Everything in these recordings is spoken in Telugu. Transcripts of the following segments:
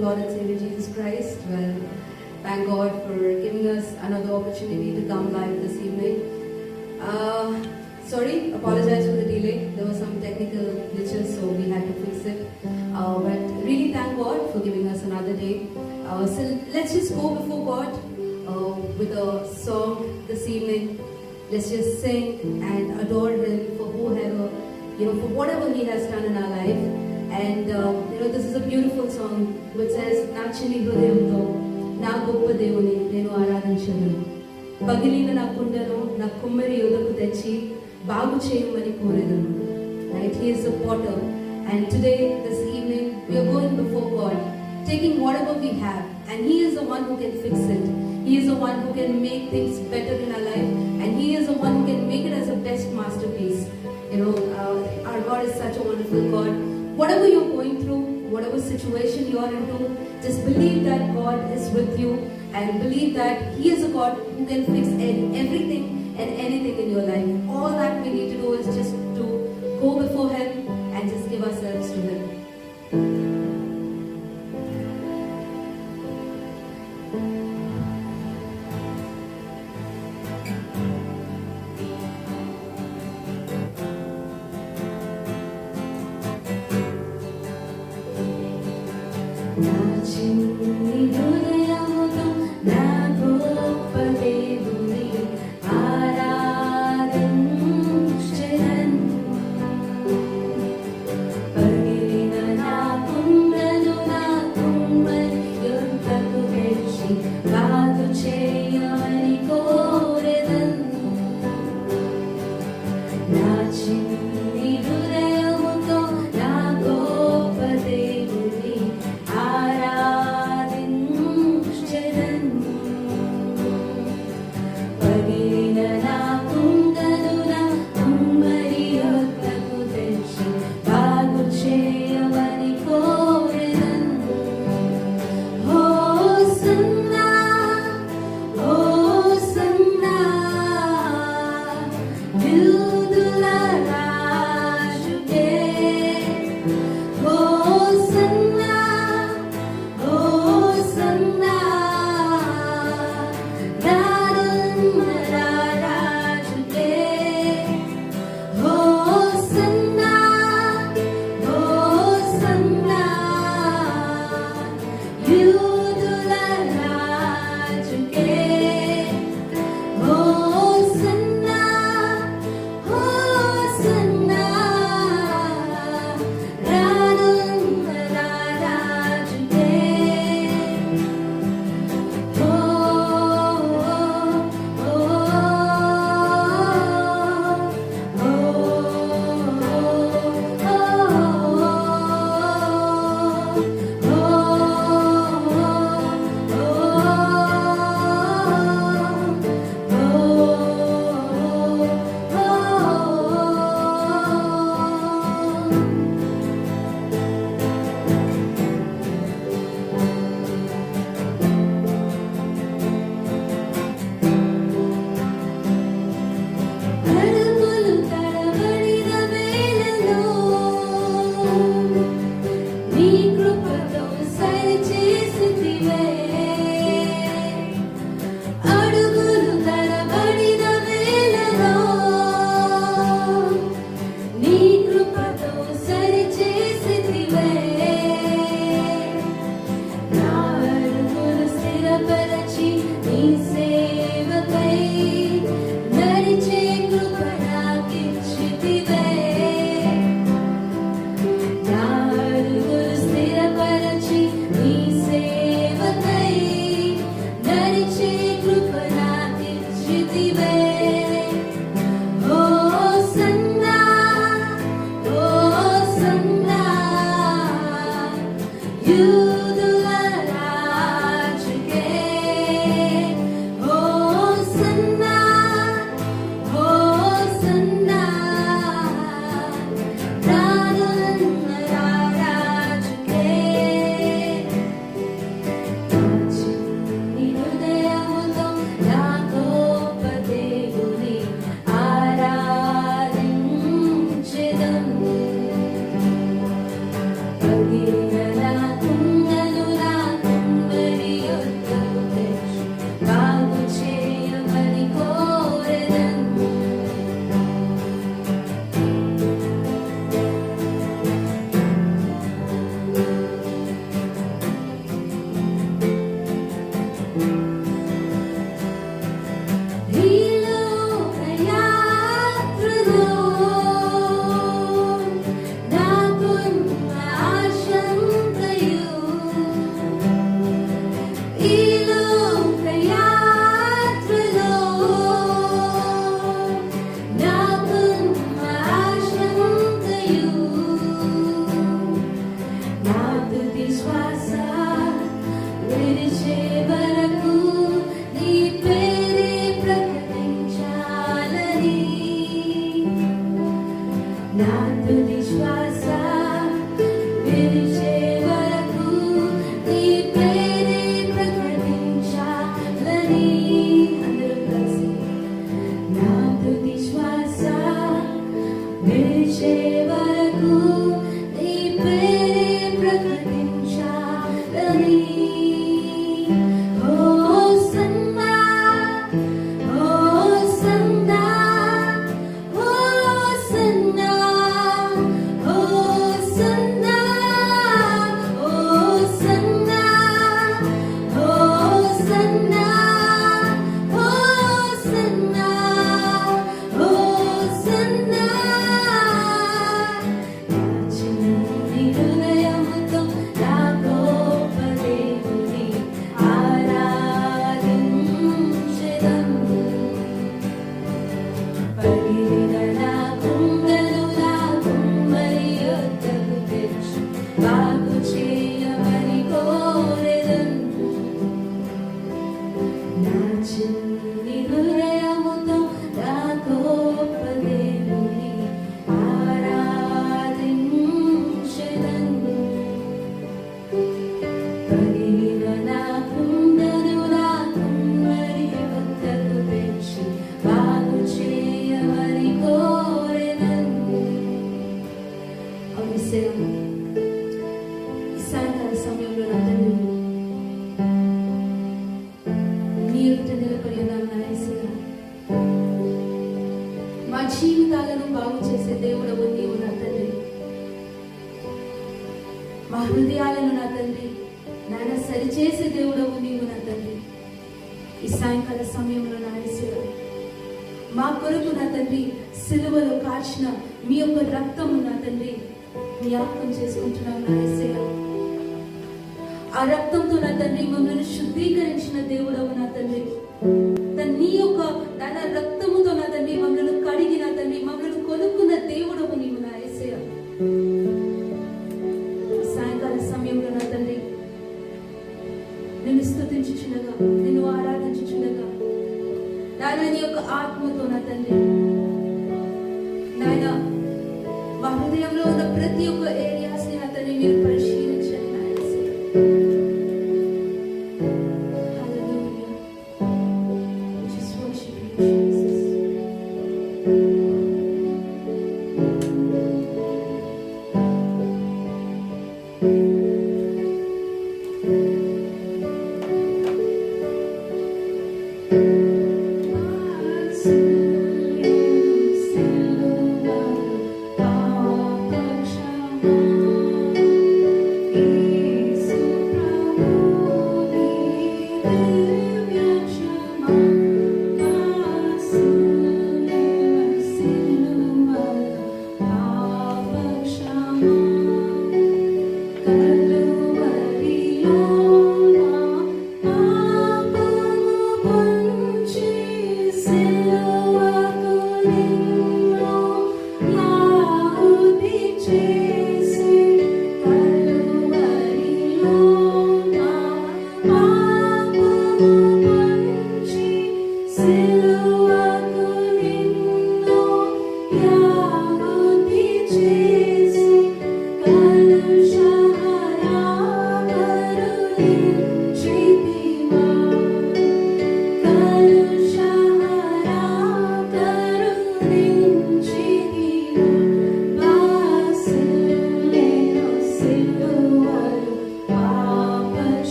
Lord and Savior Jesus Christ. Well, thank God for giving us another opportunity to come live this evening. Sorry, apologize for the delay. There were some technical glitches, so we had to fix it. But really thank God for giving us another day. So let's just go before God with a song this evening. Let's just sing and adore Him for whoever, for whatever He has done in our life. And this is a beautiful song which says, "Na chini hrudayamto na goppa devuni nenu aaradhinchadanu, pagilina na kundanu na kummari yodaku techi bagu cheyamani koredanu." Right? He is a potter, and today, this evening, we are going before God, taking whatever we have, and He is the one who can fix it. He is the one who can make things better in our life, and He is the one who can make it as a best masterpiece. Our God is such a wonderful God. Whatever you're going through, whatever situation you are into, just believe that God is with you, and believe that He is a God who can fix everything and anything in your life. All that we need to do is just to go before Him and just give ourselves to Him. Pagina na kung నా తుది శ్వాస విడిచే వరకు నీ పేరే ప్రకటించాలని. నా తుది శ్వాస విడిచే వరకు నీ పేరే ప్రకటించాలని. అందరూ కలిసి నా తుది శ్వాస విడిచే వరకు నీ పేరే ప్రకటించాలని. Hosanna hosanna hosanna hosanna hosanna hosanna hosanna hosanna. నా చిన్ని హృదయముతో నా గొప్ప దేవుని ఆరాధించెదను. పగిలిన నా గుండెను నా కుమ్మరి యొద్దకు తెచ్చి బాగు చేయమని కోరెదను. నా చిన్ని హృదయముతో నా గొప్ప దేవుని ఆరాధించెదను. పగిలిన నా గుండెను నా కుమ్మరి యొద్దకు తెచ్చి బాగు చేయమని కోరెదను. అవసరం ఈ సాయంకాల సమయంలో నా తండ్రి నీ ఎదుట నిలబడి ఉన్నాను నా యేసయ్యా. మా జీవితాలను బాగు చేసే దేవుడవు నీవు నా తండ్రి. మా హృదయాలను నా తండ్రి నాన్న సరిచేసే దేవుడవు నీవు నా తండ్రి. ఈ సాయంకాల సమయంలో నా యేసయ్యా మా కొరకు నా తండ్రి సిలువలో కాచిన మీ యొక్క రక్తము నా తండ్రి జ్ఞాపకం చేసుకుంటున్నాం నా యేసయ్యా. ఆ రక్తంతో నా తండ్రి మమ్మల్ని శుద్ధీకరించిన దేవుడవు నా తండ్రి. నీ యొక్క తన రక్తముతో నా తండ్రి మమ్మల్ని కడిగి నా తండ్రి మమ్మల్ని కొనుక్కున్న దేవుడవు నీవు నా యేసయ్యా. సాయంకాల సమయంలో నా తండ్రి నిన్ను స్తుతించుచుండగా నిన్ను ఆరాధించుచుండగా నాయన నీ యొక్క ఆత్మతో నా తండ్రి నాయన మా హృదయంలో ఉన్న ప్రతి ఒక్క ఏరియాస్ ని నా తండ్రి మీరు పరిశీలించండి నా యేసయ్యా. Hallelujah. We just worship you, Jesus.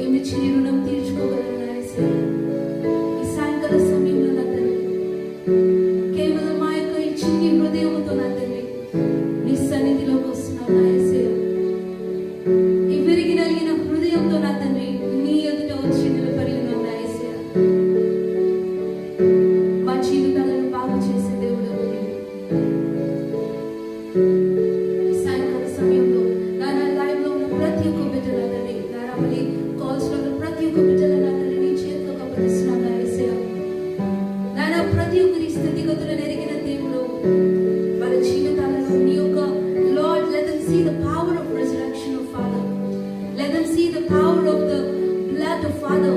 ఏమిచ్చి నీ రుణం తీర్చుకోగలను నా యేసయ్యా. ఈ సాయంకాల సమయంలో నా తండ్రి, కేవలం మా యొక్క ఈ చిన్ని హృదయముతో నా తండ్రి నీ సన్నిధిలోకి వస్తున్నాం నా యేసయ్యా. ఈ విరిగి నలిగిన హృదయంతో నా తండ్రి నీ ఎదుట వచ్చి నిలబడి ఉన్నాం నా యేసయ్యా. మా జీవితాలను బాగు చేసే దేవుడు సాయంకాల సమయంలో నా లైవ్ లో ఉన్న ప్రతి ఒక్క బిడ్డల తండ్రి, నా రామలి కాల్స్ లో ఉన్న ప్రతి ఒక్క బిడ్డల నా తండ్రి నీ చేతిలో అప్పగిస్తున్నాం నా యేసయ్యా. నాయన ప్రతి ఒక్కరి స్థితిగతులను ఎరిగిన దేవుడు మన జీవితాలను నీ యొక్క Lord, let them see the power of resurrection of Father. Let them see the power of the blood of Father,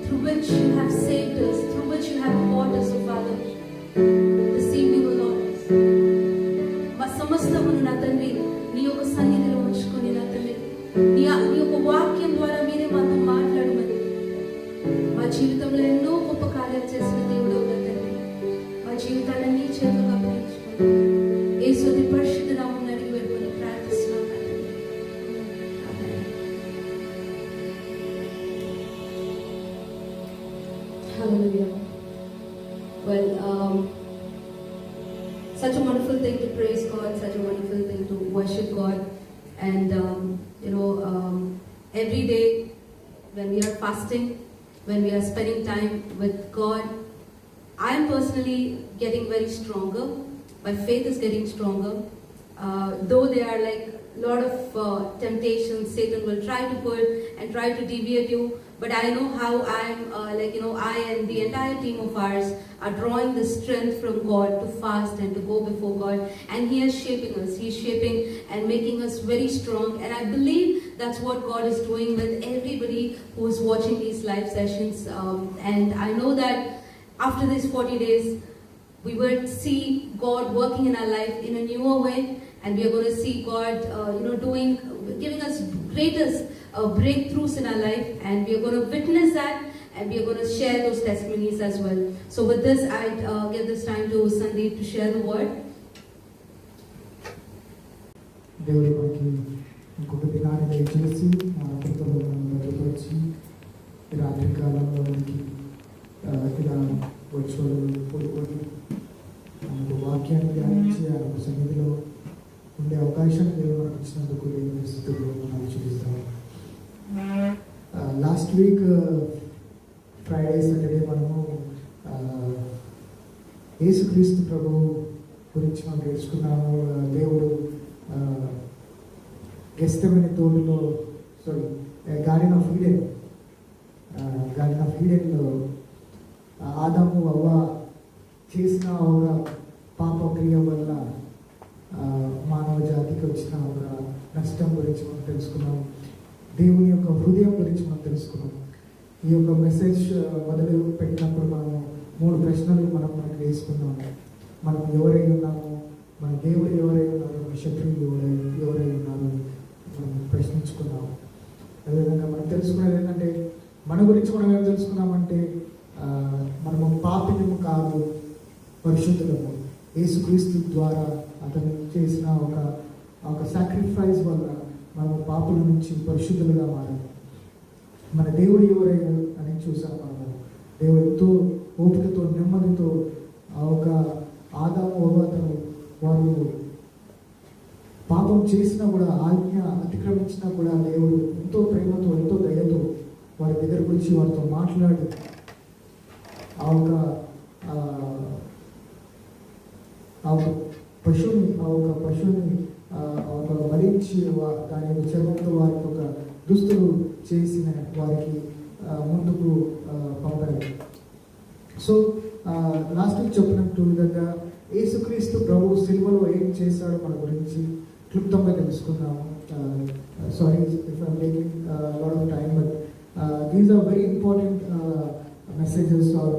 through which you have saved us, through which you have bought us, O Father. This evening, O Lord, మా సమస్తమును నా తండ్రి నీ యొక్క సన్నిధిలో ఉంచుకొని నా తండ్రి నీ యొక్క వాక్యం ద్వారా మీరే మాతో మాట్లాడమని, మా జీవితంలో ఎన్నో గొప్ప కార్యాలు చేసిన దేవుడు నా తండ్రి, మా జీవితాన్ని నీ చేతులకు అప్పగించుకొని యేసు అతి పరిశుద్ధ నామమున అడిగి వేడుకొని ప్రార్థిస్తున్నాం నా తండ్రి. ఆమేన్. Hallelujah. Well, such a wonderful thing to praise God, such a wonderful thing to worship God. And every day when we are fasting, when we are spending time with God, I am personally getting very stronger. My faith is getting stronger. Though there are like a lot of temptations, Satan will try to pull and try to deviate you. But I know how I and the entire team of ours are drawing the strength from God to fast and to go before God. And He is shaping us. He is shaping and making us very strong. And I believe that's what God is doing with everybody who is watching these live sessions. And I know that after these 40 days, we will see God working in our life in a newer way. And we are going to see God, giving us greatest breakthroughs in our life, and we are going to witness that, and we are going to share those testimonies as well. So with this, I give this time to Sandeep to share the word. దేవుడి మనకి ఇంకొక దినాన్ని దయచేసి మా కృపలో మనకు వచ్చి ఈ రాత్రి కాలంలో మనకి ఇలా వర్చువల్ కూడుకొని మనకు వాక్యాన్ని ధ్యానించి ఆయన సన్నిధిలో ఉండే అవకాశం దేవుడు మనకు ఇచ్చినందుకు దేవుని స్థితిలో మనం చూపిస్తాం. లాస్ట్ వీక్ ఫ్రైడే సాటర్డే మనము యేసుక్రీస్తు ప్రభు గురించి మనం తెలుసుకున్నాము. దేవుడు గెస్తమనే తోటలో గార్డెన్ ఆఫ్ ఈడెన్లో ఆదాము అవ్వ చేసిన ఒక పాప క్రియ వల్ల మానవ జాతికి వచ్చిన ఒక నష్టం గురించి మనం తెలుసుకున్నాం. దేవుని యొక్క హృదయం గురించి మనం తెలుసుకున్నాం. ఈ యొక్క మెసేజ్ మొదలు పెట్టినప్పుడు మనము 3 ప్రశ్నలు మనకు వేసుకున్నాము. మనం ఎవరై ఉన్నాము, మన దేవుడు ఎవరై ఉన్నారు, మన శత్రువులు ఎవరై ఉన్నారు మనం ప్రశ్నించుకున్నాము. అదేవిధంగా మనం తెలుసుకునేది ఏంటంటే, మన గురించి మనం ఏం తెలుసుకున్నామంటే మనము పాపినము కాదు, పరిశుద్ధులము. యేసుక్రీస్తు ద్వారా అతను చేసిన ఒక సాక్రిఫైస్ వల్ల మనము పాపుల నుంచి పరిశుద్ధులుగా మారాము. మన దేవుడు ఎవరైనా అని చూసాం. మనము దేవుడు ఎంతో ఓపికతో నెమ్మదితో ఒక ఆదాము అవ్వతను వారు పాపం చేసినా కూడా, ఆజ్ఞ అతిక్రమించినా కూడా దేవుడు ఎంతో ప్రేమతో ఎంతో దయతో వారి దగ్గరకు వచ్చి వారితో మాట్లాడి ఆ ఒక పశువుని వరించి దాని చర్మంతో వారికి ఒక దుస్తులు చేసిన వారికి ముందుకు పంపారు. సో లాస్ట్ వీక్ చెప్పినట్టు విధంగా యేసుక్రీస్తు ప్రభు సిలువలో ఏం చేశాడో మన గురించి క్లుప్తంగా తెలుసుకున్నాము. Sorry if I'm taking lot of time, but these are very important messages or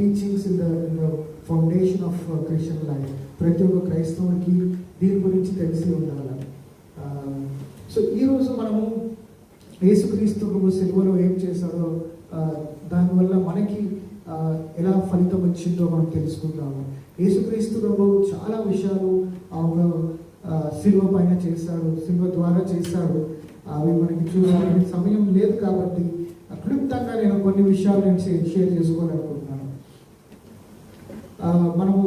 teachings in the foundation of Christian life. ప్రతి ఒక్క క్రైస్తవునికి దీని గురించి తెలిసి ఉండాలి. సో ఈరోజు మనము యేసుక్రీస్తు ప్రభు సిలువలో ఏం చేశాడో, దానివల్ల మనకి ఎలా ఫలితం వచ్చిందో మనం తెలుసుకుందాము. యేసుక్రీస్తు ప్రభు చాలా విషయాలు సిలువ పైన చేశాడు, సిలువ ద్వారా చేశాడు. అవి మనకి చూడాలని సమయం లేదు కాబట్టి క్లుప్తంగా నేను కొన్ని విషయాలు నేను షేర్ చేసుకోవాలనుకుంటున్నాను. మనము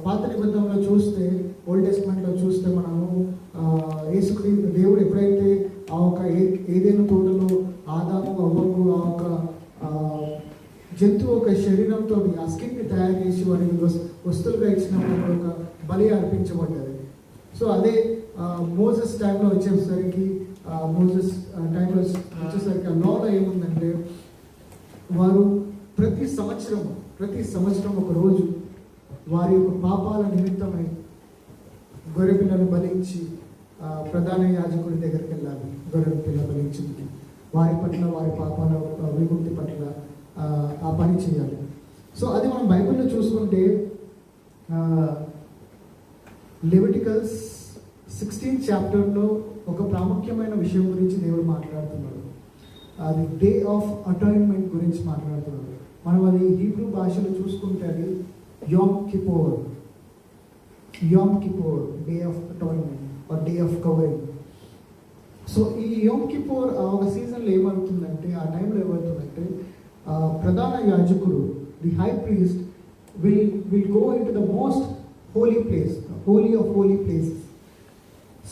పాత నిబంధనలో చూస్తే, ఓల్డ్ టెస్ట్మెంట్లో చూస్తే మనము యేసుక్రీస్తు దేవుడు ఎప్పుడైతే ఆ ఒక ఏదైనా తోటలో ఆదాము అవ్వకు ఆ ఒక జంతువు ఒక శరీరంతో ఆ స్కిన్ని తయారు చేసి వారికి వస్తువులుగా ఇచ్చినప్పుడు ఒక బలి అర్పించబడ్డది. సో అదే మోసెస్ టైంలో వచ్చేసరికి మోసెస్ టైంలో వచ్చేసరికి ఆ లాలో ఏముందంటే వారు ప్రతి సంవత్సరం ఒక రోజు వారి యొక్క పాపాల నిమిత్తమై గొర్రె పిల్లలు బలించి ప్రధాన యాజకుడి దగ్గరికి వెళ్ళాలి. గొర్రె పిల్ల బలించింది వారి పట్ల, వారి పాపాల విముక్తి పట్ల ఆ పని చేయాలి. సో అది మనం బైబిల్లో చూసుకుంటే లెవిటికల్స్ 16th చాప్టర్లో ఒక ప్రాముఖ్యమైన విషయం గురించి దేవుడు మాట్లాడుతున్నాడు. అది డే ఆఫ్ అటాయిన్మెంట్ గురించి మాట్లాడుతున్నాడు. మనం అది హీబ్రూ భాషలో చూసుకుంటే అది Yom Kippur, day of atonement or day of covering. So ఈ యోమ్ కిపోర్ ఒక సీజన్లో ఏమవుతుందంటే, ఆ టైంలో ఏమవుతుందంటే ప్రధాన యాజకుడు, the high priest will go in to the most holy place, holy of holy places.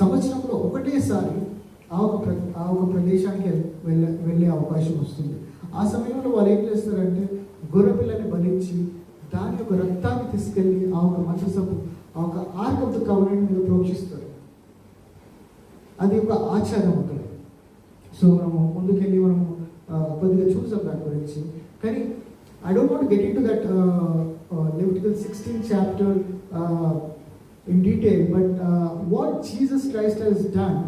సంవత్సరంలో ఒకటేసారి ఆ ఒక ప్రదేశానికి వెళ్ళే అవకాశం వస్తుంది. ఆ సమయంలో వాళ్ళు ఏం చేస్తారంటే గొర్రెపిల్లని బలించి దాని యొక్క రక్తాన్ని తీసుకెళ్ళి ఆ ఒక మందసపు, ఆ ఒక ఆర్క్ ఆఫ్ ద కవరెంట్ మీద ప్రోక్షిస్తారు. అది ఒక ఆచారం అక్కడ. సో మనము ముందుకెళ్ళి మనము కొద్దిగా చూసాం దాని గురించి. కానీ I don't want get in to that Leviticus 16th chapter in detail, but what Jesus Christ has done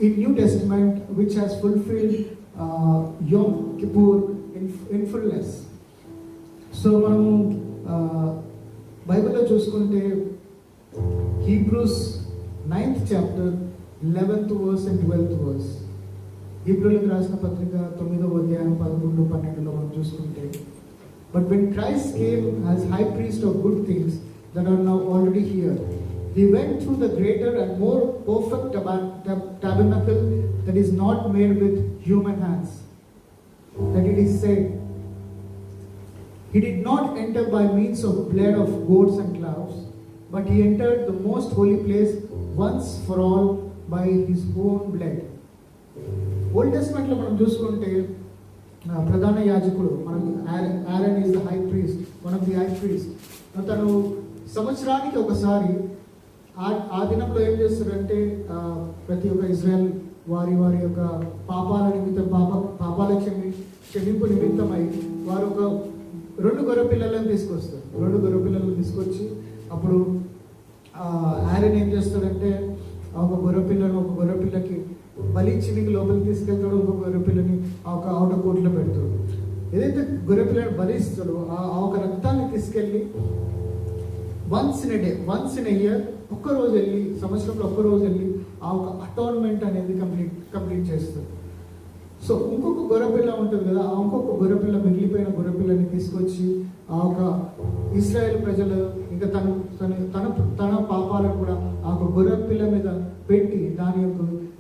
in New Testament, which has fulfilled Yom Kippur in fullness. So మనము బైబిల్లో చూసుకుంటే Hebrews 9th chapter 11th verse and 12th verse, హీబ్రూలకు రాసిన పత్రిక 9వ అధ్యాయం 11, 12లో మనం చూసుకుంటే, but when Christ came as high priest of good things that are now already here, he went through the greater and more perfect tabernacle that is not made with human hands, that it is said, he did not enter by means of blood of goats and calves, but he entered the most holy place once for all by his own blood. Old టెస్ట్మెంట్లో మనం చూసుకుంటే ప్రధాన యాజకుడు, మనకి Aaron is the high priest, one of the high priest. తను సంవత్సరానికి ఒకసారి ఆ దినంలో ఏం చేస్తారంటే ప్రతి ఒక్క ఇజ్రాయెల్ వారి యొక్క పాపాల నిమిత్తం, పాపాల క్షమింపు నిమిత్తమై వారు ఒక 2 గొర్రె పిల్లలను తీసుకొస్తారు. 2 గొర్రె పిల్లలను తీసుకొచ్చి అప్పుడు ఆరన్ ఏం చేస్తాడంటే ఒక గొర్రె పిల్లకి బలించి మీకు లోపలికి తీసుకెళ్తాడు, ఒక గొర్రె పిల్లని ఆ ఒక అవుటర్ కోర్టులో పెడతాడు. ఏదైతే గొర్రె పిల్లని బలిస్తాడో ఆ ఒక రక్తాన్ని తీసుకెళ్ళి వన్స్ ఇన్ ఎ ఇయర్ ఒక్కరోజు వెళ్ళి, సంవత్సరంలో ఒక్కరోజు వెళ్ళి ఆ ఒక అటాన్మెంట్ అనేది కంప్లీట్ చేస్తారు. సో ఇంకొక గొర్రెపిల్ల ఉంటుంది కదా, ఆ ఇంకొక గొర్రెపిల్ల, మిగిలిపోయిన గొర్రెపిల్లని తీసుకొచ్చి ఆ ఒక ఇశ్రాయేల్ ప్రజలు ఇంకా తన పాపాలను కూడా ఆ ఒక గొర్రెపిల్ల మీద పెట్టి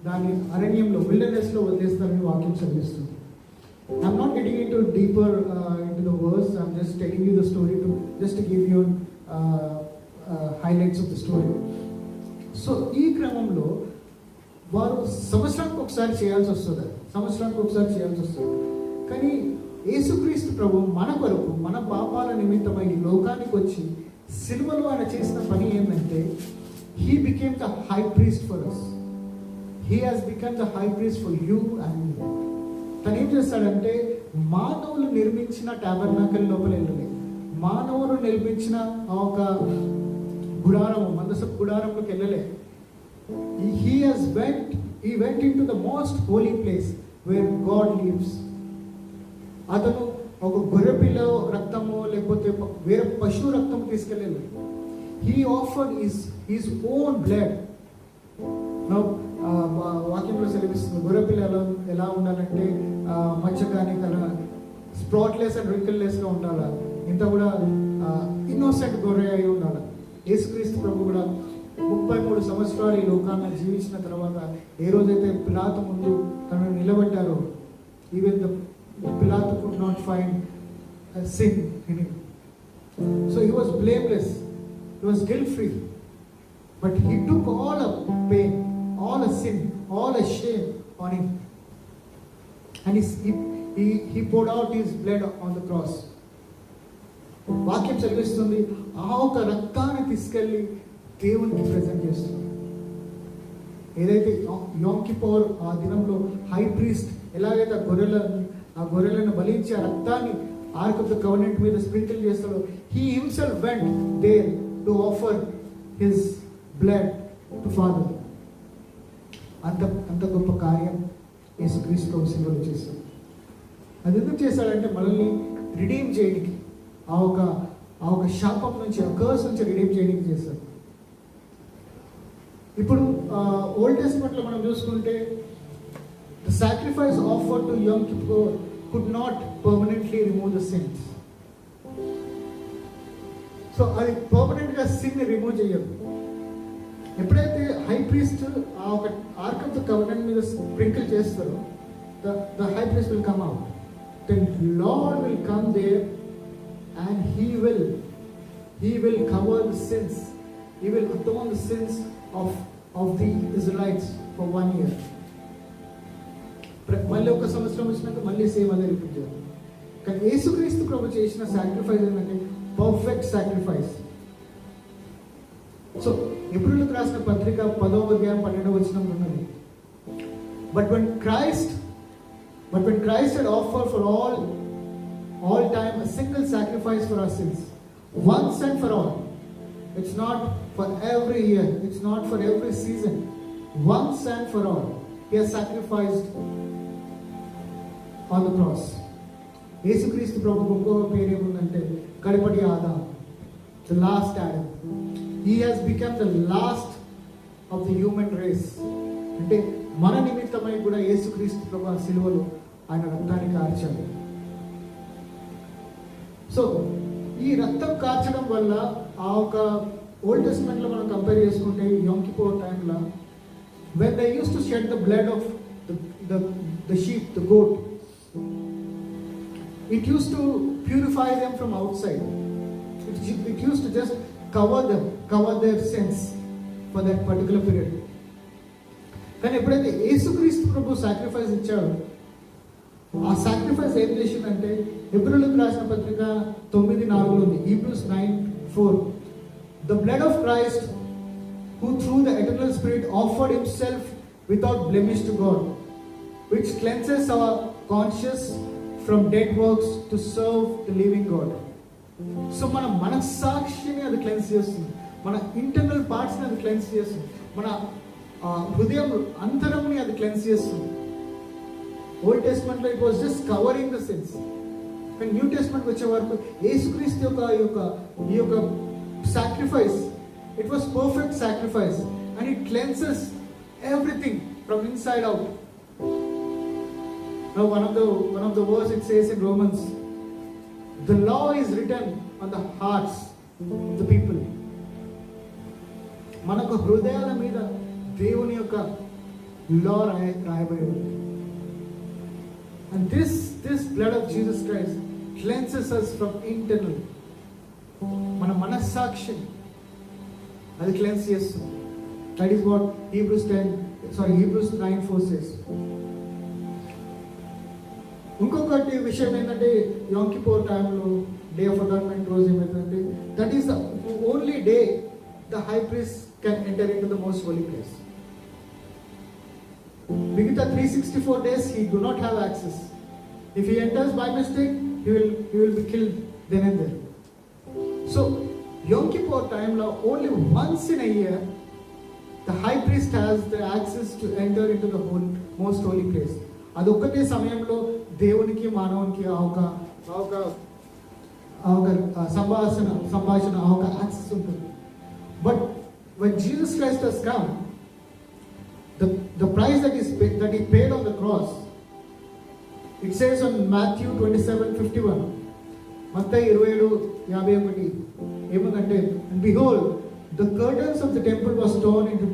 దాని అరణ్యంలో, విల్డర్నెస్లో వదిలేస్తారని వాక్యం చదివిస్తుంది. I'm not getting into deeper into the verse. I'm just telling you the story to give you highlights of the story. So ఈ క్రమంలో వారు సంవత్సరానికి ఒకసారి చేయాల్సి వస్తుంది. కానీ యేసుక్రీస్తు ప్రభు మన కొరకు, మన పాపాల నిమిత్తమై ఈ లోకానికి వచ్చి సిలువలో ఆయన చేసిన పని ఏంటంటే, he became the high priest for us. He has become the high priest for you and me. తను ఏం చేస్తాడంటే మానవులు నిర్మించిన టాబర్నాకల్ లోపల వెళ్ళలేదు, మానవులు నిర్మించిన ఆ ఒక గుడారము, మందసపు గుడారంలోకి వెళ్ళలే. He went into the most holy place where God lives. అతను ఒక గొర్రెపిల్ల రక్తము లేకపోతే వేరే పశువు రక్తము తీసుకెళ్ళలేదు. He offered his own blood. Now వాక్యంలో సెలవిస్తుంది గొర్రెపిల్ల ఎలా ఉండాలంటే మచ్చ కానీ స్ప్రాట్లెస్ అండ్ రింకిల్లెస్గా ఉండాలి, ఇంత కూడా ఇన్నోసెంట్ గొర్రె అయి ఉండాలి. యేసుక్రీస్తు ప్రభు కూడా 33 సంవత్సరాలు ఈ లోకాన్ని జీవించిన తర్వాత ఏ రోజైతే పిలాతు ముందు తనను నిలబడ్డారో, ఈవెన్ ద పిలాతు could not find sin in him. So he was blameless, he was guilt free, but he took all of pain, all of sin, all of shame on him, and he poured out his blood on the cross. వాక్యం చదివిస్తుంది, ఆ ఒక రక్తాన్ని తీసుకెళ్ళి దేవునికి ప్రజెంట్ చేస్తుంది. ఏదైతే యోమ్ కిప్పర్ ఆ దినంలో హై ప్రీస్ట్ ఎలాగైతే ఆ గొర్రెలను బలించి ఆ రక్తాన్ని ఆర్క్ ఆఫ్ ద కవెనెంట్ మీద స్ప్రింకిల్ చేస్తాడో, he himself went there to offer his blood to Father. అంత గొప్ప కార్యం యేసుక్రీస్తు సిలువలో చేశాడు. అది ఎందుకు చేశాడంటే మనల్ని రిడీమ్ చేయడానికి, ఆ ఒక శాపం నుంచి, ఆ కర్స్ నుంచి రిడీమ్ చేయడానికి చేశాడు. ఇప్పుడు ఓల్డ్ టెస్ట్మెంట్లో మనం చూసుకుంటే the sacrifice offered to Yom Kippur could not permanently remove the sins. So అది పర్మనెంట్గా సిన్ రిమూవ్ చేయదు. ఎప్పుడైతే హై ప్రీస్ట్ ఆ ఒక ఆర్క్ ఆఫ్ ద కవెనెంట్ మీద స్ప్రింకిల్ చేస్తారో, the high priest will come out. Then Lord will come there and he will cover the sins. He will atone the sins of the Israelites for 1 year. మళ్ళీ ఒక సంవత్సరం వచ్చినాక మళ్ళీ సేమ్ అదే రిపీట్ చేయాలి. కానీ యేసుక్రీస్తు ప్రభు చేసిన సాక్రిఫైస్ ఏంటంటే పర్ఫెక్ట్ సాక్రిఫైస్. సో ఎబ్రీయులకు రాసిన పత్రిక 10వ అధ్యాయం 12వ వచనంలో ఉన్నది, But when Christ had offered for all time a single sacrifice for our sins, once and for all. It's not for every year, it's not for every season. Once and for all, he has sacrificed on the cross. యేసుక్రీస్తు ప్రభు ఇంకో పేరు ఏముందంటే కడపటి Adam, the last Adam. He has become the last of the human race. అంటే మన నిమిత్తమై కూడా యేసుక్రీస్తు ప్రభు సిలువలో ఆయన రక్తాన్ని కార్చాడు. సో ఈ రక్తం కార్చడం వల్ల ఆ ఒక ఓల్డ్ టెస్ట్మెంట్లో మనం కంపేర్ చేసుకుంటే యోమ్ కిప్పర్ టైంలో when they used to shed the blood of the sheep, the goat, it used to purify them from outside. It used to just cover their sins for that particular period. కానీ ఎప్పుడైతే యేసుక్రీస్తు ప్రభు సాక్రిఫైస్ ఇచ్చాడో, ఆ సాక్రిఫైస్ ఏం చేసిందంటే ఎబ్రీయులకు రాసిన పత్రిక 9:4 ఉంది, Hebrews 9:4. The blood of Christ, who through the eternal Spirit offered himself without blemish to God, which cleanses our conscience from dead works to serve the living God. So మన మనస్సాక్షిని అది క్లెన్స్ చేస్తుంది, మన ఇంటర్నల్ పార్ట్స్ని అది క్లెన్స్ చేస్తుంది, మన హృదయం అంతరంని అది క్లెన్స్ చేస్తుంది. ఓల్డ్ టెస్ట్మెంట్లో it was just covering the sins. కానీ న్యూ టెస్ట్మెంట్ వచ్చే వరకు యేసుక్రీస్తు ఈ యొక్క sacrifice, it was perfect sacrifice and it cleanses everything from inside out. Now one of the verse it says in Romans, the law is written on the hearts of the people. మనకు హృదయాల మీద దేవుని యొక్క లా రాయబడి ఉంది. And this blood of Jesus Christ cleanses us from internal. మన మనస్సాక్షి అది క్లెన్స్ చేస్తుంది. That is what Hebrews 9:4 says. ఇంకొకటి విషయం ఏంటంటే యోమ్ కిప్పర్ టైంలో డే ఆఫ్ అటాన్మెంట్ రోజు ఏమైందంటే that is the only day the high priest can enter in to the most holy place. మిగతా 364 days he do not have access. If he enters by mistake, he will be killed then and there. So Yom Kippur time lo only once in a year the high priest has the access to enter into the most holy place. అదొక్కటే సమయంలో దేవునికి మానవునికి ఆ ఒక సంభాషణ ఆ ఒక యాక్సెస్ ఉంటుంది. But when Jesus Christ has come, the price that he paid on the cross, it says on Matthew 27:51, Mattayi 27:51 ఏమందంటే, and behold the curtains of the temple was torn into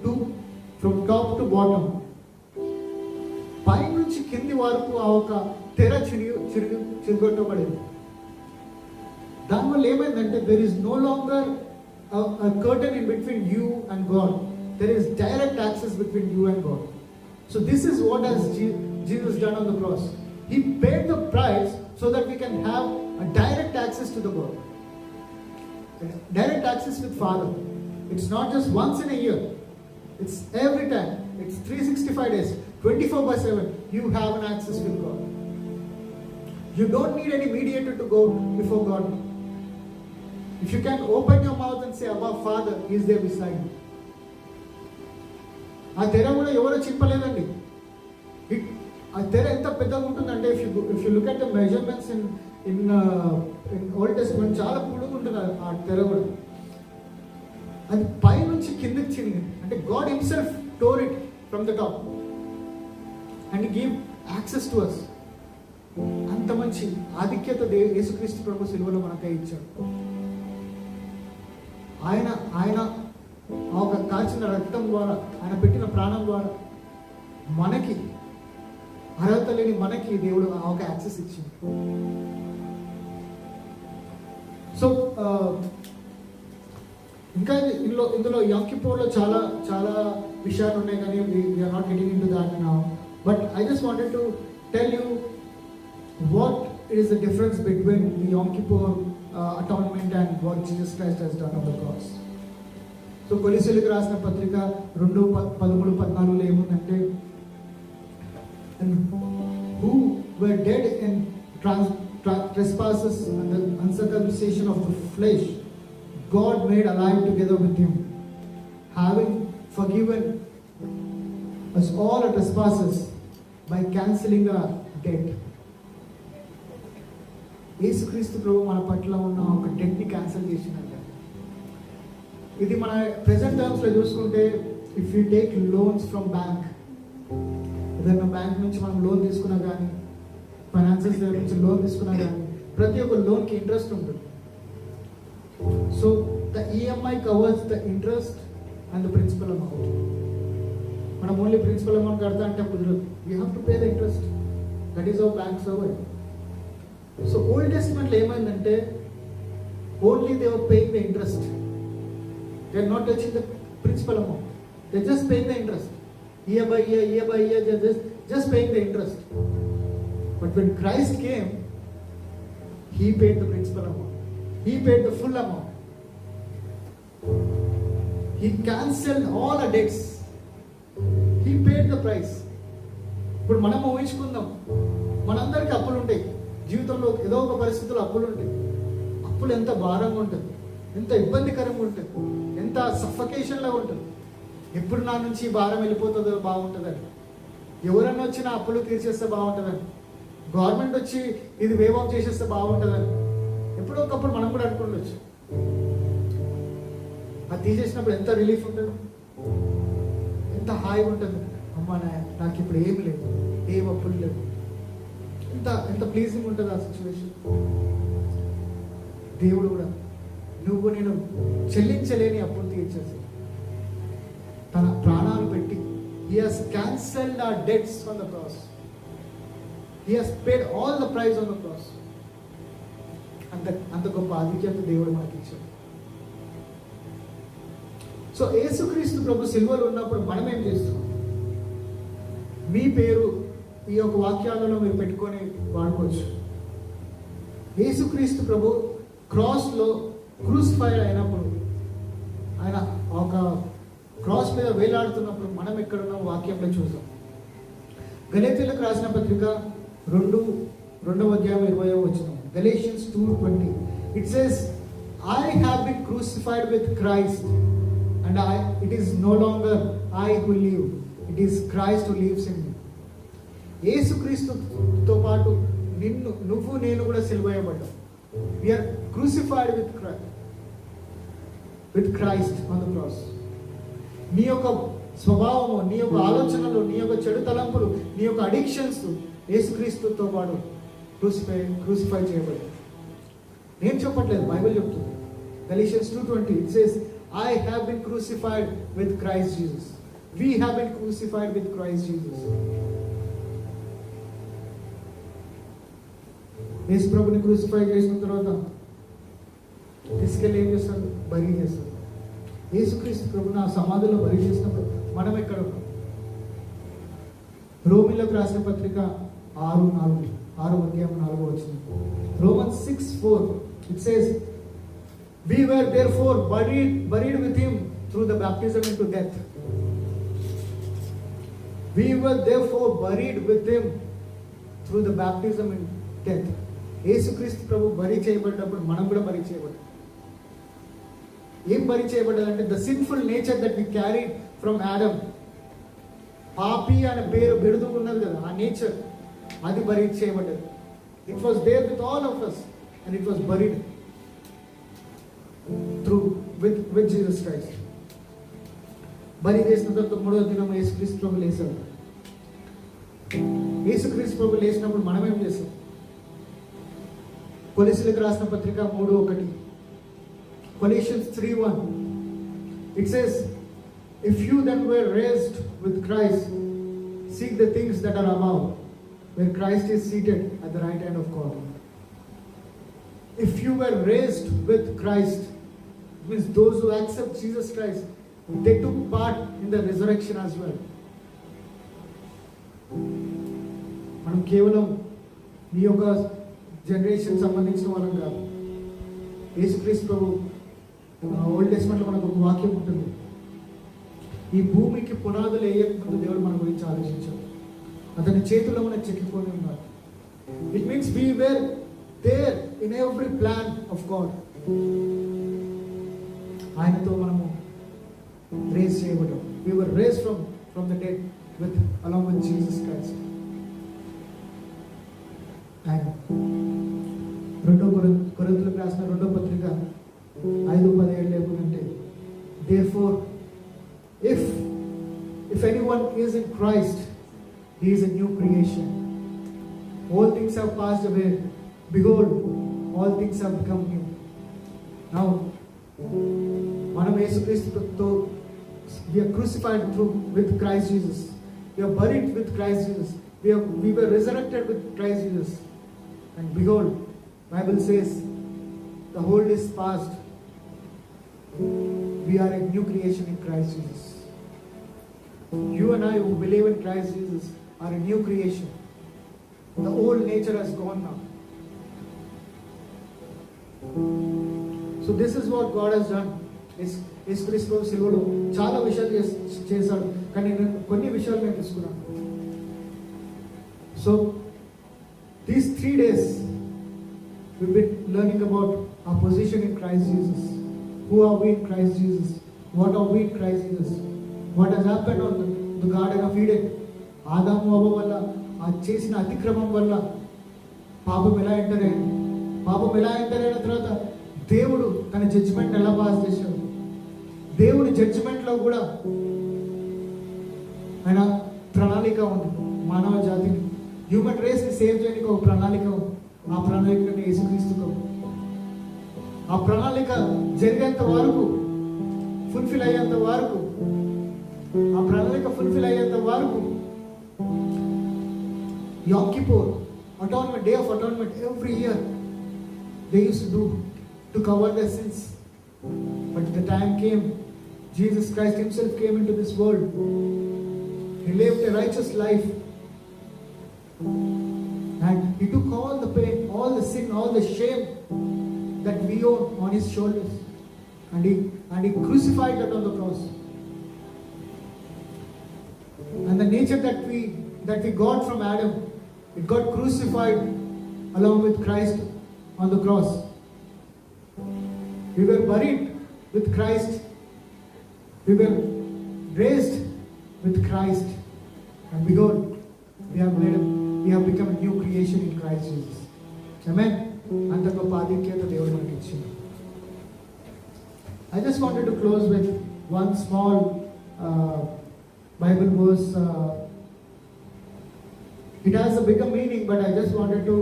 two from top to bottom. పై నుంచి కింది వరకు ఆ ఒక తెర చిరుగొట్టబడింది. దానివల్ల ఏమైందంటే there is no longer a curtain in between you and God. There is direct access between you and God. So this is what has Jesus done on the cross. He paid the price so that we can have a direct access to the God. Direct access with Father. It's not just once in a year. It's every time. It's 365 days, 24/7. You have an access with God. You don't need any mediator to go before God. If you can open your mouth and say, Abba, Father, He is there beside you. ఆ తెర కూడా ఎవరో చింపలేదండి. ఆ తెర ఎంత పెద్దగా ఉంటుందంటే if you look at the measurements in old testament చాలా పొడుగు ఉంటుంది ఆ తెర కూడా. అది పై నుంచి కిందకి చిరిగింది. అంటే God himself tore it from the top and give access to us. అంత మంచి ఆధిక్యత యేసుక్రీస్తు ప్రభు సిలువలో మనకై ఇచ్చాడు. ఆయన ఆ ఒక కాచిన రక్తం ద్వారా, ఆయన పెట్టిన ప్రాణం ద్వారా మనకి అర్హత లేని మనకి దేవుడు ఆ ఒక యాక్సెస్ ఇచ్చింది. సో ఇంకా ఇందులో యామ్ కిప్పూర్లో చాలా చాలా విషయాలు ఉన్నాయి, కానీ we are not getting into that now. But I just wanted to tell you what is the difference between the Yom Kippur atonement and what Jesus Christ has done on the cross. So కొలస్సీయులకు రాసిన పత్రిక 2:13-14 ఏముందంటే, who were dead in trespasses and the uncircumcision of the flesh, God made alive together with Him, having forgiven us all our trespasses by cancelling our debt. యేసుక్రీస్తు ప్రభు మన పట్ల ఉన్న ఒక డెట్ని క్యాన్సిల్ చేసినట్టు. ఇది మన ప్రెసెంట్ టర్మ్స్లో చూసుకుంటే, if you take loans from bank, ఏదైనా బ్యాంక్ నుంచి మనం లోన్ తీసుకున్నా కానీ, ఫైనాన్షియల్ దగ్గర నుంచి లోన్ తీసుకున్నా కానీ, ప్రతి ఒక్క లోన్కి ఇంట్రెస్ట్ ఉంటుంది. So the EMI covers the interest and the principal amount. మనం ఓన్లీ ప్రిన్సిపల్ అమౌంట్ కడతా అంటే కుదరదు. You have to pay the interest. That is our bank server. So old టెస్ట్మెంట్లో ఏమైందంటే, only they were paying the interest. They are not touching the principal amount. They just paying the interest. Year by year just paying the interest. But when Christ came, He paid the principal amount. He paid the full amount. He cancelled all our debts. He paid the price. ఇప్పుడు మనం ఊహించుకుందాం, మనందరికీ అప్పులు ఉంటాయి జీవితంలో. ఏదో ఒక పరిస్థితుల్లో అప్పులు ఉంటాయి. అప్పులు ఎంత భారంగా ఉంటుంది, ఎంత ఇబ్బందికరంగా ఉంటుంది, ఎంత సఫకేషన్లా ఉంటుంది. ఎప్పుడు నా నుంచి భారం వెళ్ళిపోతుందో బాగుంటుందని, ఎవరన్నా వచ్చి నా అప్పులు తీర్చేస్తే బాగుంటుందని, గవర్నమెంట్ వచ్చి ఇది వేవ్ ఆఫ్ చేసేస్తే బాగుంటుందని ఎప్పుడో ఒకప్పుడు మనం కూడా అనుకుండొచ్చు. అది తీసేసినప్పుడు ఎంత రిలీఫ్ ఉంటుంది, ఎంత హాయిగా ఉంటుంది. అమ్మా నాకు ఇప్పుడు ఏమి లేదు, ఏం అప్పులు లేవు, ఎంత ప్లీజింగ్ ఉంటుంది ఆ సిచ్యువేషన్. దేవుడు కూడా నువ్వు నేను చెల్లించలేని అప్పులు తీర్చేసి తన ప్రాణాలు పెట్టి, He has cancelled our debts on the cross. He has paid all the price on the cross. అంత గొప్ప ఆధిక్యత దేవుడు మనకి ఇచ్చాడు. సో యేసుక్రీస్తు ప్రభు సిలువలో ఉన్నప్పుడు మనం ఏం చేస్తున్నాం? మీ పేరు ఈ యొక్క వాక్యాలలో మీరు పెట్టుకొని వాడుకోవచ్చు. యేసుక్రీస్తు ప్రభు క్రాస్లో క్రూసిఫైడ్ అయినప్పుడు, ఆయన ఒక క్రాస్ మీద వేలాడుతున్నప్పుడు మనం ఎక్కడున్న వాక్యంలో చూసాం. గలేతీయులకు రాసిన పత్రిక 2:20 Galatians 2:20. It says, I have been crucified with Christ, and it is no longer I who live, it is Christ who lives in me. యేసుక్రీస్తుతో పాటు నువ్వు నేను కూడా సిలువేయబడ్డాం. We are crucified with Christ on the cross. నీ యొక్క స్వభావము, నీ యొక్క ఆలోచనలు, నీ యొక్క చెడు తలంపులు, నీ యొక్క అడిక్షన్స్ యేసుక్రీస్తుతో పాటు క్రూసిఫై చేయబడి. నేను చెప్పట్లేదు, బైబిల్ చెప్తుంది. Galatians 2:20 it says, I have been crucified with Christ Jesus. We have been crucified with Christ Jesus. యేసు ప్రభుని క్రూసిఫై చేసిన తర్వాత తీసుకెళ్ళి ఏం చేస్తారు? బరీ చేస్తారు. యేసుక్రీస్తు ప్రభుని ఆ సమాధిలో బరీ చేసినప్పుడు మనం ఎక్కడ ఉన్నాం? రోమిలకు రాసిన పత్రిక 6:4 Romans 6:4 it says, we were therefore buried with him through the baptism into death. We were therefore buried with him through the baptism in death. యేసుక్రీస్తు ప్రభు బరీ చేయబడ్డప్పుడు మనం కూడా బరీ చేయబడ్డాం. ఏం బరీ చేయబడ్డాలంటే the sinful nature that we carry from Adam. పాపి అనే పేరు బిడుతూ ఉన్నది కదా, ఆ నేచర్ అది బరీ చేయబడ్డది. It was there with all of us and it was buried through with Jesus Christ. Bury చేసిన తర్వాత మూడవ దినం యేసుక్రీస్తు ప్రభు లేచాడు. యేసుక్రీస్తు ప్రభు లేచినప్పుడు మనం ఏం చేస్తాం? కొలస్సీలకు రాసిన పత్రిక 3:1 Colossians 3:1 it says, if you then were raised with Christ, seek the things that are above, where Christ is seated at the right hand of God. If you were raised with Christ, it means those who accept Jesus Christ, they took part in the resurrection as well. మనం కేవలం ఈ యొక్క జనరేషన్ సంబంధించిన వాళ్ళం కాదు. యేసుక్రీస్తు ప్రభు ఓల్డ్ టెస్ట్మెంట్లో మనకు ఒక వాక్యం ఉంటుంది, ఈ భూమికి పునాదులు వేయకముందు దేవుడు మన గురించి ఆలోచించాడు, అతని చేతుల్లో మనం చెక్కిపోయి ఉన్నారు. It means we were there in every plan of God. ఆయనతో మనము రేజ్ చేయబడ్డాం. We were raise from the dead with along with Jesus Christ. ఆయన కొరింథీయులకు రాసిన 2వ పత్రిక 5:17 ఏమంటే, therefore if anyone is in Christ, he is a new creation. All things have passed away, behold, all things have become new. Now మనం యేసుక్రీస్తుతో we are crucified with Christ Jesus, we are buried with Christ Jesus, we were resurrected with Christ Jesus, and behold, Bible says the old is past, we are a new creation in Christ Jesus. You and I who believe in Christ Jesus are a new creation. The old nature has gone now. So this is what God has done. యేసుక్రీస్తు శిలువలో చాలా విషయాలు చేశాడు, కానీ నేను కొన్ని విషయాలు నేను తీసుకున్నాను. So these 3 days we've been learning about our position in Christ Jesus. Who are we in Christ Jesus? What are we in Christ Jesus? What has happened on the Garden of Eden? ఆదాము అవ్వ వల్ల ఆ చేసిన అతిక్రమం వల్ల పాపం ఎలా ఎంటర్ అయింది? పాపం ఎలా ఎంటర్ అయిన తర్వాత దేవుడు తన జడ్జిమెంట్ ఎలా పాస్ చేశాడు? దేవుడి జడ్జిమెంట్లో కూడా ఆయన ప్రణాళిక ఉంది. మానవ జాతిని, హ్యూమన్ రేస్ని సేవ్ చేయడానికి ఒక ప్రణాళిక ఉంది. ఆ ప్రణాళికని యేసుక్రీస్తుతో, ఆ ప్రణాళిక జరిగేంత వరకు, ఫుల్ఫిల్ అయ్యేంత వరకు, ఆ ప్రణాళిక ఫుల్ఫిల్ అయ్యేంత వరకు Yom Kippur, atonement, day of atonement, every year they used to do to cover their sins. But the time came, Jesus Christ himself came into this world. He lived a righteous life, and he took all the pain, all the sin, all the shame that we own on his shoulders, and he crucified that on the cross. And the nature that we got from Adam, it got crucified along with Christ on the cross. We were buried with Christ, we were raised with Christ, and behold, we have become a new creation in Christ Jesus. Amen. అంత గొప్ప ఆధిక్యత దేవుడు మనకి ఇచ్చింది. I just wanted to close with one small Bible verse. It has a bigger meaning, but I just wanted to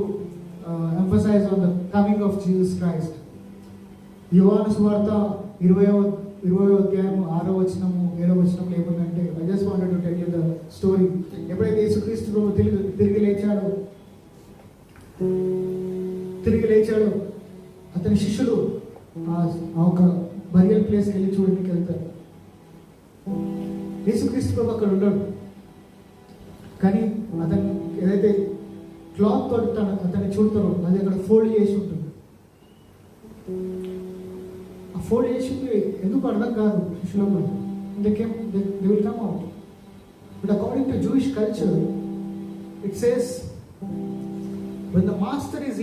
emphasize on the coming of Jesus Christ. యోహాను సువార్త 20వ 20వ అధ్యాయం 6వ వచనము 7వ వచనంలో ఏముందంటే, I just wanted to tell you the story. ఎప్పుడైతే యేసుక్రీస్తు ప్రభు తిరిగి లేచాడో అతని శిష్యులు ఆ ఒక బరియల్ ప్లేస్కి వెళ్ళి చూడడానికి వెళ్తారు. యేసుక్రీస్తు ప్రభు అక్కడ ఉన్నాడు, కానీ అతను ఏదైతే క్లాత్ తోటి అతన్ని చూడతారో అది అక్కడ ఫోల్డ్ చేసి ఉంటుంది. ఆ ఫోల్డ్ చేసి ఎందుకు అర్థం కాదు శిష్యులకు. They will come out. But according to Jewish culture it says when the master is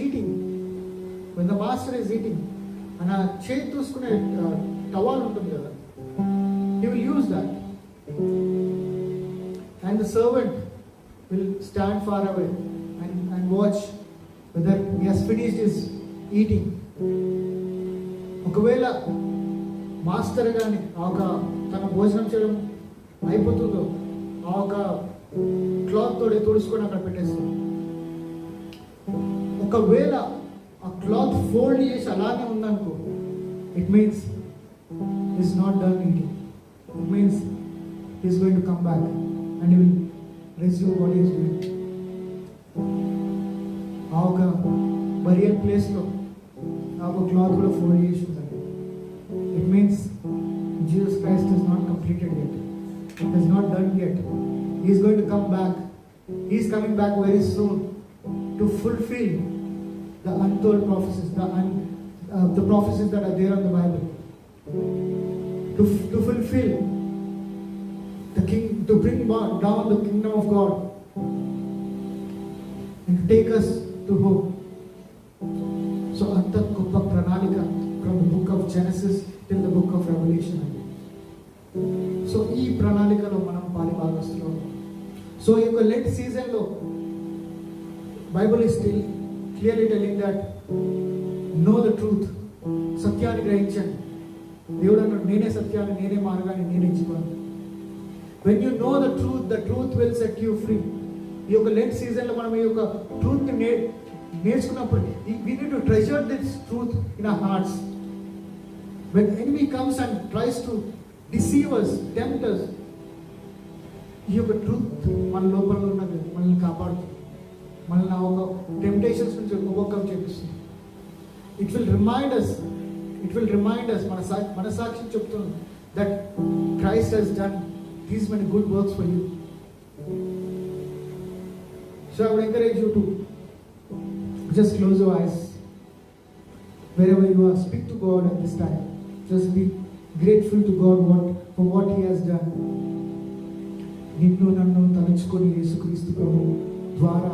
eating and ఆ చేతి చూసుకునే టవల్ ఉంటుంది కదా, he will use that and the servant will stand far away and watch whether he has finished his eating. ఒకవేళ మాస్టర్ కానీ ఆ ఒక తన భోజనం చేయడం అయిపోతుందో ఆ ఒక క్లాత్ తోడే తుడుచుకొని అక్కడ పెట్టేస్తుంది. ఒకవేళ ఆ క్లాత్ ఫోల్డ్ చేసి అలానే ఉందనుకో, it means is not done eating. It means is going to come back and he will resume what is doing. ఆ ఒక బరియల్ ప్లేస్లో ఆ ఒక క్లాత్ కూడా ఫోల్డ్ చేసి ఉందండి. It means Jesus Christ is not completed yet. It is not done yet. He is going to come back. He is coming back very soon to fulfill the untold prophecies, the prophecies that are there in the Bible. To fulfill the king, to bring down the kingdom of God and to take us to home. So anta goppa pranalika from the book of Genesis till the book of Revelation. So ఈ ప్రణాళికలో మనం పాలిభాగస్తులు. సో ఈ యొక్క లెంట్ సీజన్లో Bible is still clearly telling that know the truth. సత్యాన్ని గ్రహించండి. దేవుడు అన్నాడు, నేనే సత్యాన్ని, నేనే మార్గాన్ని, నేనే జీవాన్ని. when you know the truth will set you free. ఈ యొక్క లెంట్ సీజన్లో మనం ఈ యొక్క ట్రూత్ని నేర్చుకున్నప్పుడు we need to treasure this truth in our hearts. when enemy comes and tries to deceive us, tempt us, ఈ యొక్క ట్రూత్ మన లోపల ఉన్నది మనల్ని కాపాడుతుంది, మనల్ని ఆ ఒక టెంప్టేషన్స్ నుంచి ఓవర్కమ్ చేపిస్తుంది. ఇట్ విల్ రిమైండ్ అస్ మన సాక్షి చెప్తుంది that Christ has done these many good works for you. So I would encourage you to just close your eyes wherever you are. Speak to God at this time. Just be grateful to God for what He has done. నిన్ను నన్ను తలుచుకొని యేసుక్రీస్తు ప్రభు ద్వారా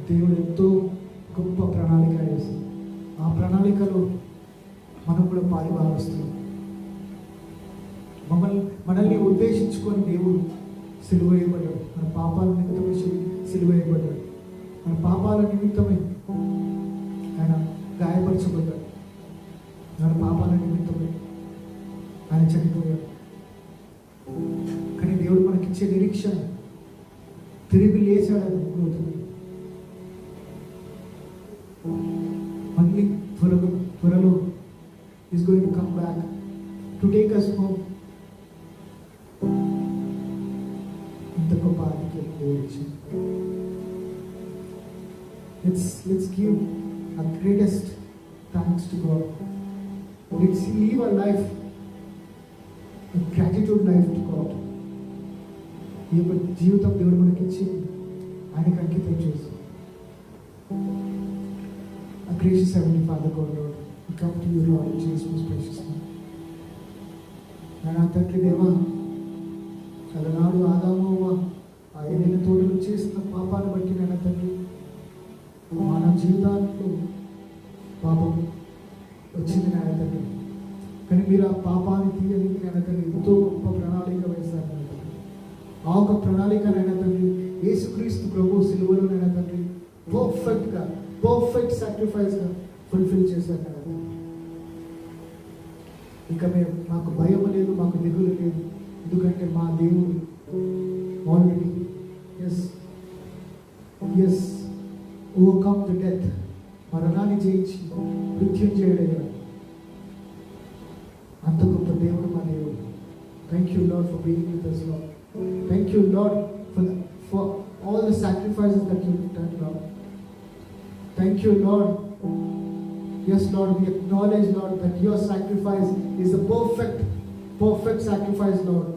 దేవుడు ఎంతో గొప్ప ప్రణాళిక వేసింది. ఆ ప్రణాళికలో మనం కూడా పాలుభాగస్తున్నాం. మనల్ని ఉద్దేశించుకొని దేవుడు సిలువ వేయబడ్డాడు. మన పాపాల నిమిత్తమే సిలువ వేయబడ్డాడు. మన పాపాల నిమిత్తమే ఆయన గాయపరచబడ్డాడు. మన పాపాల నిమిత్తమే ఆయన చనిపోయాడు. కానీ దేవుడు మనకిచ్చే నిరీక్షణ తిరిగి లేచాడని అవుతుంది. మళ్ళీ త్వరలో is going to come back to take us home. ఇంత గొప్ప ఆధిక్యం. Let's give our greatest thanks to God. Let's live our life, a gratitude life to God. ఈ యొక్క జీవితం దేవుడు మనకిచ్చి ఆయనకి అంకితం చేస్తాం. Our gracious Heavenly Father God, Lord, we come to you, Lord, in Jesus' precious name. నా తండ్రి దేవా, అలనాడు ఆదాము ఆ ఏదైనా తోటలు చేసిన పాపాన్ని బట్టి నా తండ్రి మన జీవితాల్లో పాపం వచ్చింది నాయన తండ్రి. కానీ మీరు ఆ పాపాన్ని తీయడానికి నాయన తండ్రి ఎంతో గొప్ప ప్రణాళిక వేశారు నాయన తండ్రి. ఆ ఒక ప్రణాళిక నాయన తండ్రి యేసుక్రీస్తు ప్రభు సిలువలో నాయన తండ్రి పర్ఫెక్ట్ సాక్రిఫైస్గా ఫుల్ఫిల్ చేశారు నాయన తండ్రి. ఇంకా మాకు భయం లేదు, మాకు దిగులు లేదు. ఎందుకంటే మా దేవుడు already has overcome the death, మరణాన్ని జయించి మృత్యుంజయుడయ్యాడు. అంత గొప్ప దేవుడు మా దేవుడు. you, Lord, for being with us, Lord. Thank you, Lord, for all the sacrifices that you've done, Lord. Thank you, Lord. Yes, Lord, we acknowledge, Lord, that your sacrifice is the perfect sacrifice, Lord.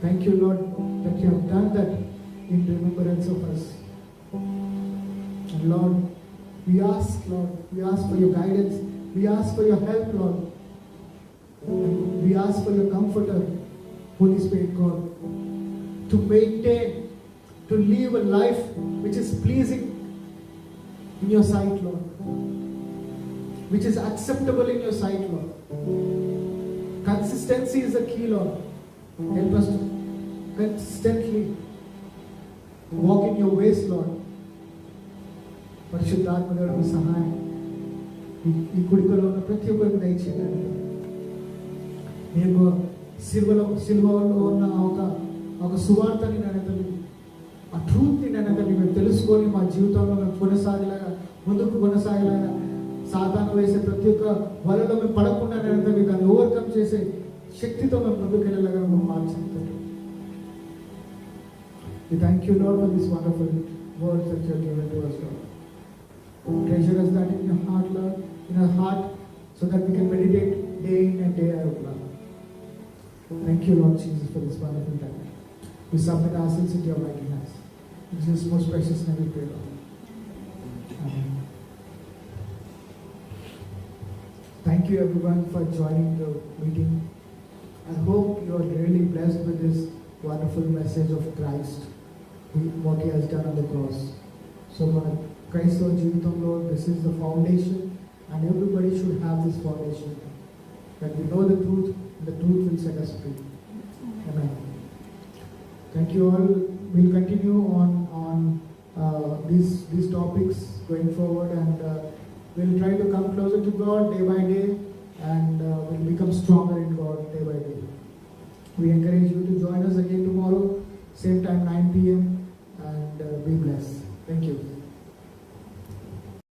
Thank you, Lord, that you have done that in remembrance of us. And Lord, we ask for your guidance. We ask for your help, Lord. And we ask for your comforter, Holy Spirit, God, to maintain, to live a life which is pleasing in your sight, Lord. Which is acceptable in your sight, Lord. Consistency is the key, Lord. Help us to consistently walk in your ways, Lord. పరిశుద్ధాత్మ దేవుని సహాయం ఈ కుడికలో ఉన్న ప్రతి ఒక్కరికి దయచేయండి. మేము సిల్వలో ఉన్న ఒక సువార్తని నేను ఆ ట్రూత్ని నేను మేము తెలుసుకొని మా జీవితంలో మేము ముందుకు కొనసాగేలాగా సాతాను వేసే ప్రతి ఒక్క వలలో మేము పడకుండా నేను దాన్ని ఓవర్కమ్ చేసే శక్తితో మేము ముందుకు వెళ్ళేలాగా మేము మార్చాలి. We thank you, Lord, for this wonderful words that you have given to us, Lord. Treasure us that in your heart, Lord, in our heart, so that we can meditate day in and day out, Lord. Thank you, Lord Jesus, for this wonderful time. We submit ourselves into your mighty hands. In Jesus' most precious name we pray, Lord. Amen. Thank you, everyone, for joining the meeting. I hope you are really blessed with this wonderful message of Christ, what he has done on the cross. So, Christ జీవితంలో this is the foundation, and everybody should have this foundation, that we know the truth, and the truth will set us free. Amen. Thank you all. We'll continue on these topics going forward, and we'll try to come closer to God day by day, and we'll become stronger in God day by day. We encourage